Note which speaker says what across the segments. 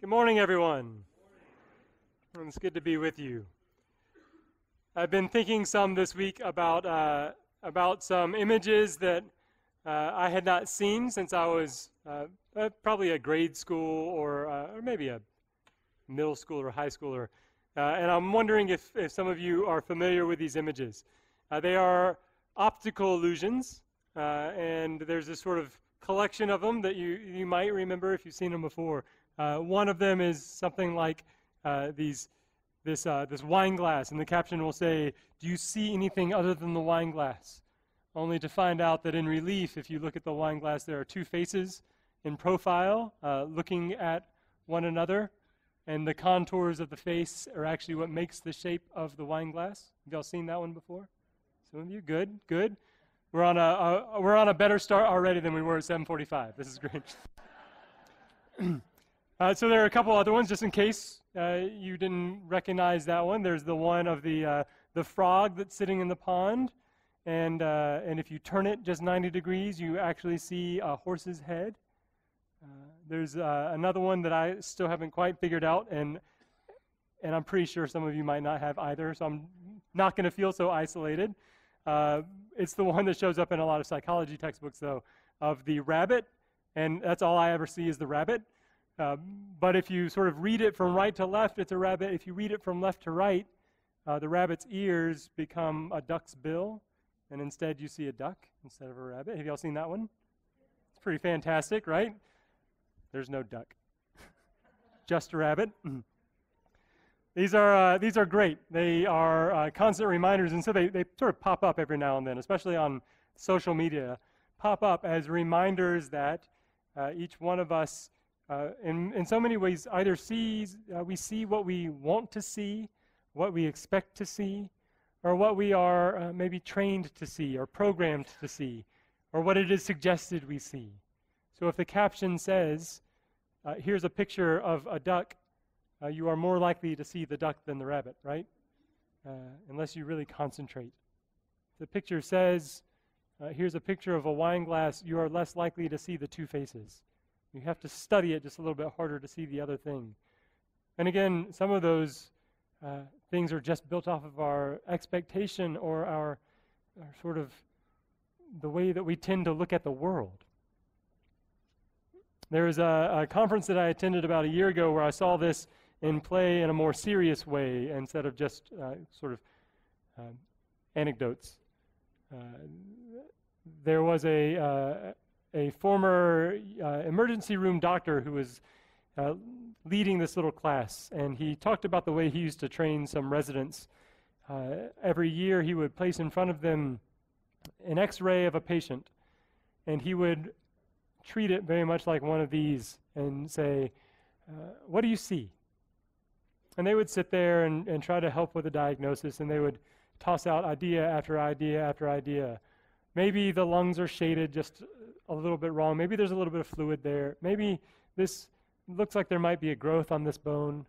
Speaker 1: Good morning, everyone. It's good to be with you. I've been thinking some this week about some images that I had not seen since I was probably a grade school or maybe a middle school or high schooler. And I'm wondering if some of you are familiar with these images. They are optical illusions, and there's this sort of collection of them that you might remember if you've seen them before. One of them is something like this wine glass, and the caption will say, "Do you see anything other than the wine glass?" Only to find out that in relief, if you look at the wine glass, there are two faces in profile looking at one another, and the contours of the face are actually what makes the shape of the wine glass. Have y'all seen that one before? Some of you? Good, good. We're on a better start already than we were at 7:45. This is great. So there are a couple other ones, just in case you didn't recognize that one. There's the one of the frog that's sitting in the pond, and if you turn it just 90 degrees, you actually see a horse's head. There's another one that I still haven't quite figured out, and I'm pretty sure some of you might not have either, so I'm not going to feel so isolated. It's the one that shows up in a lot of psychology textbooks, though, of the rabbit, and that's all I ever see is the rabbit. But if you sort of read it from right to left, it's a rabbit. If you read it from left to right, the rabbit's ears become a duck's bill, and instead you see a duck instead of a rabbit. Have y'all seen that one? It's pretty fantastic, right? There's no duck. Just a rabbit. These are great. They are constant reminders, and so they sort of pop up every now and then, especially on social media, pop up as reminders that each one of us in so many ways either we see what we want to see, what we expect to see, or what we are maybe trained to see or programmed to see, or what it is suggested we see. So if the caption says, here's a picture of a duck, you are more likely to see the duck than the rabbit, right? Unless you really concentrate. If the picture says, here's a picture of a wine glass, you are less likely to see the two faces. You have to study it just a little bit harder to see the other thing. And again, some of those things are just built off of our expectation or our sort of the way that we tend to look at the world. There was a conference that I attended about a year ago where I saw this in play in a more serious way instead of just sort of anecdotes. There was a former emergency room doctor who was leading this little class, and he talked about the way he used to train some residents. Every year he would place in front of them an x-ray of a patient, and he would treat it very much like one of these and say, what do you see? And they would sit there and try to help with a diagnosis, and they would toss out idea after idea after idea. Maybe the lungs are shaded just a little bit wrong. Maybe there's a little bit of fluid there. Maybe this looks like there might be a growth on this bone.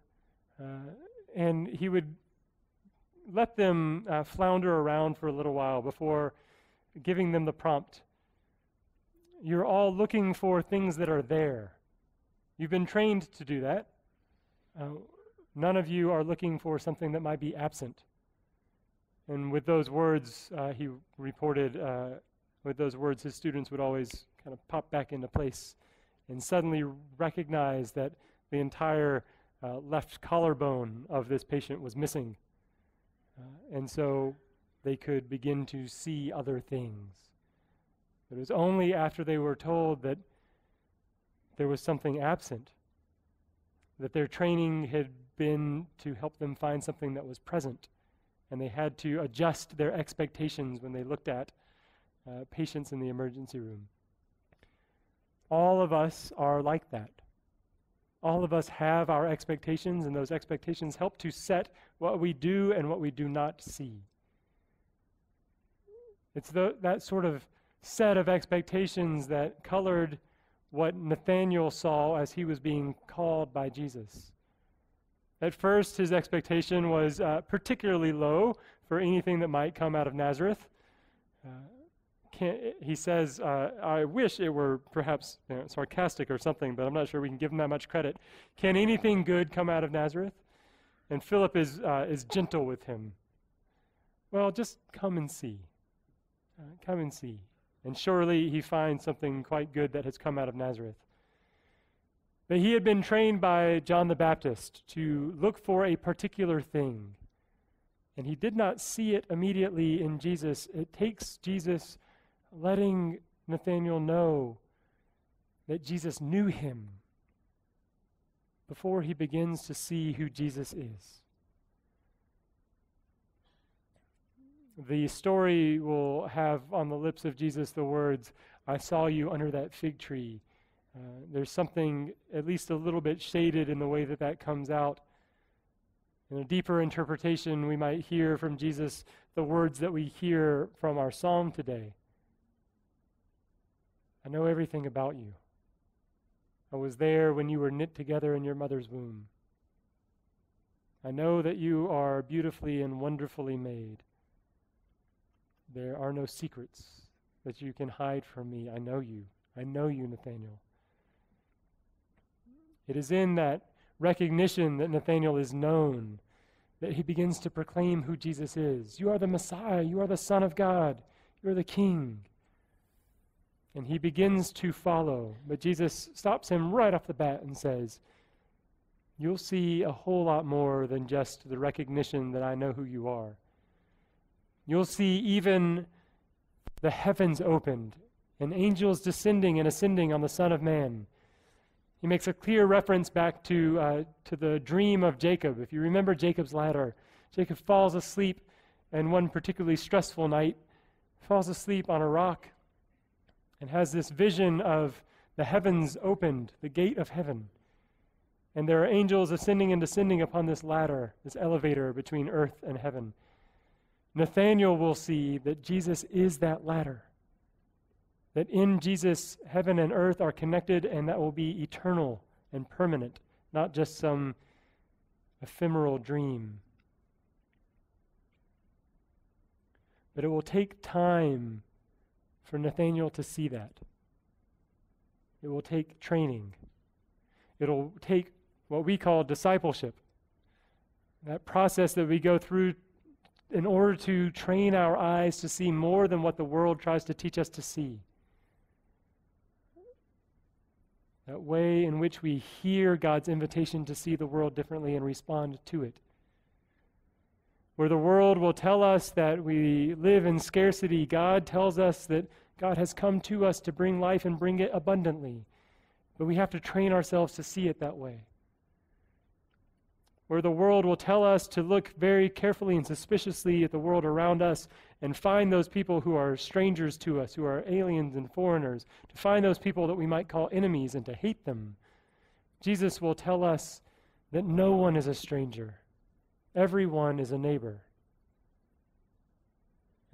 Speaker 1: And he would let them flounder around for a little while before giving them the prompt. You're all looking for things that are there. You've been trained to do that. None of you are looking for something that might be absent. And with those words, he reported, with those words, his students would always kind of pop back into place and suddenly recognize that the entire left collarbone of this patient was missing. And so they could begin to see other things. But it was only after they were told that there was something absent, that their training had been to help them find something that was present, and they had to adjust their expectations when they looked at patients in the emergency room. All of us are like that. All of us have our expectations, and those expectations help to set what we do and what we do not see. It's that sort of set of expectations that colored what Nathanael saw as he was being called by Jesus. At first, his expectation was particularly low for anything that might come out of Nazareth. he says, I wish it were perhaps sarcastic or something, but I'm not sure we can give him that much credit. Can anything good come out of Nazareth? And Philip is gentle with him. Well, just come and see. Come and see. And surely he finds something quite good that has come out of Nazareth. But he had been trained by John the Baptist to look for a particular thing. And he did not see it immediately in Jesus. It takes Jesus letting Nathanael know that Jesus knew him before he begins to see who Jesus is. The story will have on the lips of Jesus the words, "I saw you under that fig tree." There's something at least a little bit shaded in the way that that comes out. In a deeper interpretation, we might hear from Jesus the words that we hear from our psalm today. I know everything about you. I was there when you were knit together in your mother's womb. I know that you are beautifully and wonderfully made. There are no secrets that you can hide from me. I know you. I know you, Nathanael. It is in that recognition that Nathanael is known that he begins to proclaim who Jesus is. You are the Messiah. You are the Son of God. You are the King. And he begins to follow. But Jesus stops him right off the bat and says, you'll see a whole lot more than just the recognition that I know who you are. You'll see even the heavens opened and angels descending and ascending on the Son of Man. He makes a clear reference back to the dream of Jacob. If you remember Jacob's ladder, Jacob falls asleep, and one particularly stressful night, falls asleep on a rock and has this vision of the heavens opened, the gate of heaven. And there are angels ascending and descending upon this ladder, this elevator between earth and heaven. Nathanael will see that Jesus is that ladder. That in Jesus, heaven and earth are connected, and that will be eternal and permanent, not just some ephemeral dream. But it will take time for Nathanael to see that. It will take training. It'll take what we call discipleship, that process that we go through in order to train our eyes to see more than what the world tries to teach us to see. That way in which we hear God's invitation to see the world differently and respond to it. Where the world will tell us that we live in scarcity, God tells us that God has come to us to bring life and bring it abundantly. But we have to train ourselves to see it that way. Where the world will tell us to look very carefully and suspiciously at the world around us and find those people who are strangers to us, who are aliens and foreigners, to find those people that we might call enemies and to hate them. Jesus will tell us that no one is a stranger. Everyone is a neighbor.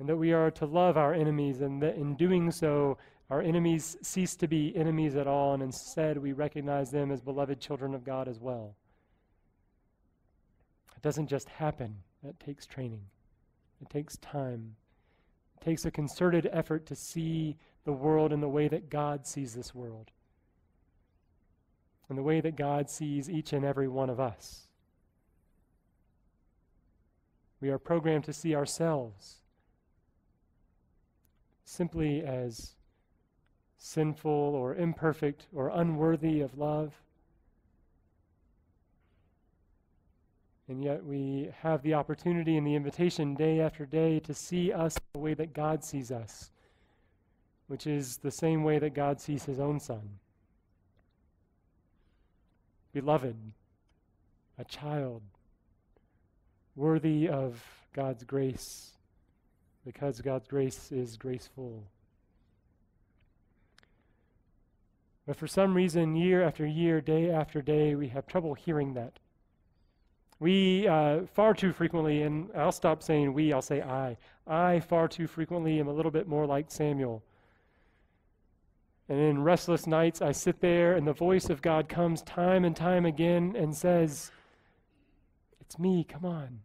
Speaker 1: And that we are to love our enemies, and that in doing so, our enemies cease to be enemies at all, and instead we recognize them as beloved children of God as well. It doesn't just happen. That takes training. It takes time. It takes a concerted effort to see the world in the way that God sees this world, in the way that God sees each and every one of us. We are programmed to see ourselves simply as sinful or imperfect or unworthy of love. And yet we have the opportunity and the invitation day after day to see us the way that God sees us, which is the same way that God sees his own Son. Beloved, a child, worthy of God's grace, because God's grace is graceful. But for some reason, year after year, day after day, we have trouble hearing that. We far too frequently, and I'll stop saying we, I'll say I far too frequently am a little bit more like Samuel. And in restless nights, I sit there, and the voice of God comes time and time again and says, it's me, come on.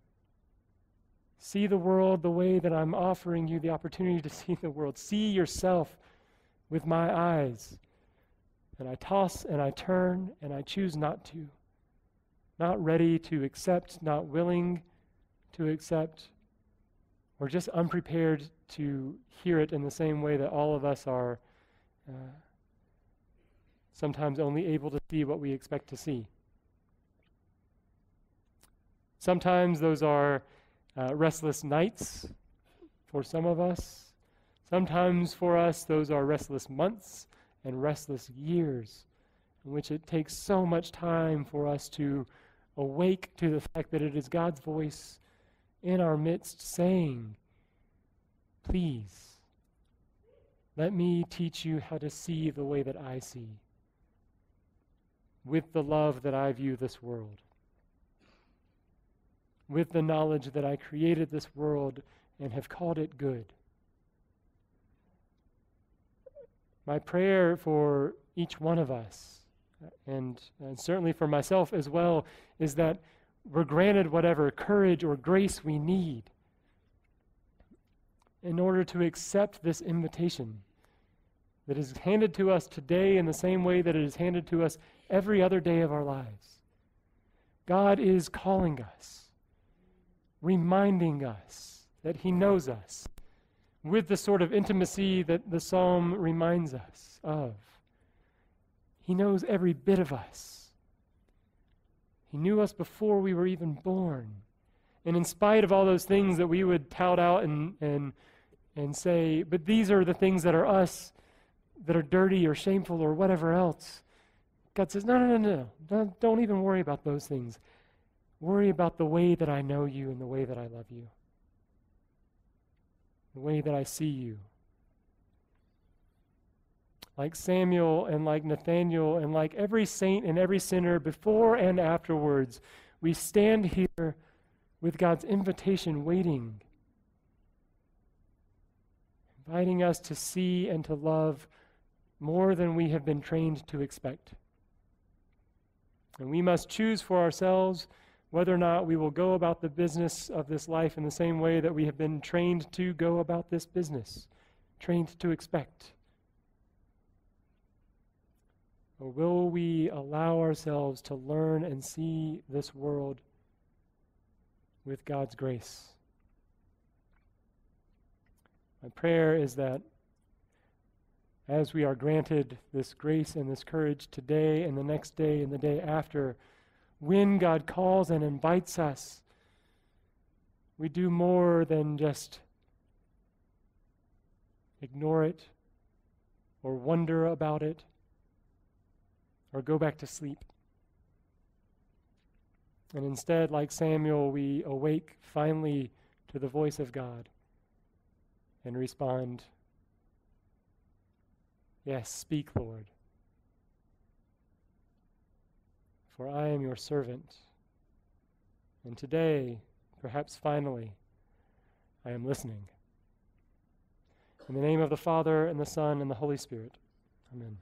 Speaker 1: See the world the way that I'm offering you the opportunity to see the world. See yourself with my eyes. And I toss and I turn and I choose not to. Not ready to accept, not willing to accept, or just unprepared to hear it in the same way that all of us are sometimes only able to see what we expect to see. Sometimes those are restless nights for some of us. Sometimes for us, those are restless months and restless years, in which it takes so much time for us to awake to the fact that it is God's voice in our midst saying, please, let me teach you how to see the way that I see, with the love that I view this world, with the knowledge that I created this world and have called it good. My prayer for each one of us, and certainly for myself as well, is that we're granted whatever courage or grace we need in order to accept this invitation that is handed to us today in the same way that it is handed to us every other day of our lives. God is calling us, reminding us that He knows us with the sort of intimacy that the psalm reminds us of. He knows every bit of us. He knew us before we were even born. And in spite of all those things that we would tout out and say, but these are the things that are us, that are dirty or shameful or whatever else, God says, no. Don't even worry about those things. Worry about the way that I know you and the way that I love you, the way that I see you. Like Samuel and like Nathaniel and like every saint and every sinner before and afterwards, we stand here with God's invitation waiting, inviting us to see and to love more than we have been trained to expect. And we must choose for ourselves whether or not we will go about the business of this life in the same way that we have been trained to go about this business, trained to expect. Or will we allow ourselves to learn and see this world with God's grace? My prayer is that as we are granted this grace and this courage today and the next day and the day after, when God calls and invites us, we do more than just ignore it or wonder about it or go back to sleep. And instead, like Samuel, we awake finally to the voice of God and respond, yes, speak, Lord, for I am your servant. And today, perhaps finally, I am listening. In the name of the Father, and the Son, and the Holy Spirit. Amen.